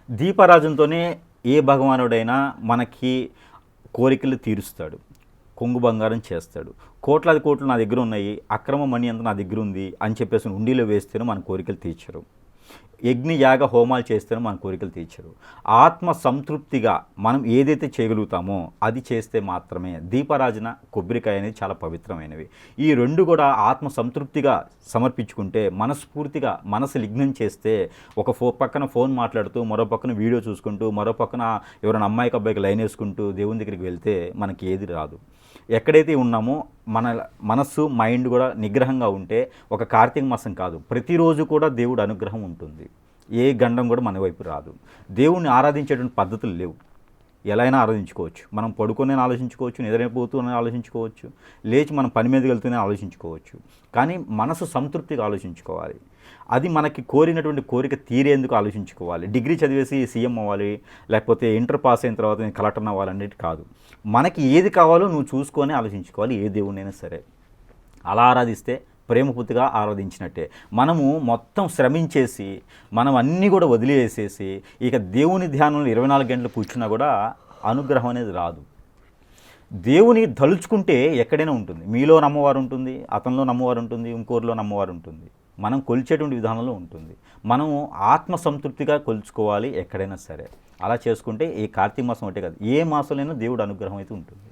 దీపారాజనతోనే ఏ భగవానుడైనా మనకి కోరికలు తీరుస్తాడు, కొంగు బంగారం చేస్తాడు. కోట్లాది కోట్లు నా దగ్గర ఉన్నాయి, అక్రమ మణి అంతా నా దగ్గర ఉంది అని చెప్పేసి ఉండిలో వేస్తేనే మన కోరికలు తీర్చరు. యజ్ఞ యాగ హోమాలు చేస్తేనే మన కోరికలు తీర్చరు. ఆత్మ సంతృప్తిగా మనం ఏదైతే చేయగలుగుతామో అది చేస్తే మాత్రమే. దీపారాజన, కొబ్బరికాయ అనేది చాలా పవిత్రమైనవి. ఈ రెండు కూడా ఆత్మ సంతృప్తిగా సమర్పించుకుంటే, మనస్ఫూర్తిగా మనసు లిగ్నం చేస్తే, ఒక పక్కన ఫోన్ మాట్లాడుతూ, మరో పక్కన వీడియో చూసుకుంటూ, మరో పక్కన ఎవరైనా అమ్మాయికి అబ్బాయికి లైన్ వేసుకుంటూ దేవుని దగ్గరికి వెళ్తే మనకి ఏది రాదు. ఎక్కడైతే ఉన్నామో మన మనస్సు మైండ్ కూడా నిగ్రహంగా ఉంటే, ఒక కార్తీక మాసం కాదు, ప్రతిరోజు కూడా దేవుడు అనుగ్రహం ఉంటుంది. ఏ గండం కూడా మన వైపు రాదు. దేవుణ్ణి ఆరాధించేటువంటి పద్ధతులు లేవు. ఎలా అయినా ఆలోచించుకోవచ్చు. మనం పడుకునే ఆలోచించుకోవచ్చు, నిద్రపోతూనే ఆలోచించుకోవచ్చు, లేచి మనం పని మీదకి వెళ్తూనే ఆలోచించుకోవచ్చు. కానీ మనసు సంతృప్తిగా ఆలోచించుకోవాలి. అది మనకి కోరినటువంటి కోరిక తీరేందుకు ఆలోచించుకోవాలి. డిగ్రీ చదివేసి సీఎం అవ్వాలి, లేకపోతే ఇంటర్ పాస్ అయిన తర్వాత నేను కలెక్టర్ అవ్వాలనేది కాదు. మనకి ఏది కావాలో నువ్వు చూసుకొని ఆలోచించుకోవాలి, ఏ దేవుణ్ణైనా సరే. అలా ఆరాధిస్తే ప్రేమపూర్తిగా ఆరాధించినట్టే. మనము మొత్తం శ్రమించేసి మనం అన్నీ కూడా వదిలేసేసి ఇక దేవుని ధ్యానంలో 24 గంటలు కూర్చున్నా కూడా అనుగ్రహం అనేది రాదు. దేవుని తలుచుకుంటే ఎక్కడైనా ఉంటుంది. మీలో నమ్మవారు ఉంటుంది, అతనిలో నమ్మవారు ఉంటుంది, ఇంకోరిలో నమ్మవారు ఉంటుంది. మనం కొలిచేటువంటి విధానంలో ఉంటుంది. మనం ఆత్మ సంతృప్తిగా కొలుచుకోవాలి ఎక్కడైనా సరే. అలా చేసుకుంటే ఈ కార్తీక మాసం ఒకటే కాదు, ఏ మాసంలోనైనా దేవుడు అనుగ్రహం అయితే ఉంటుంది.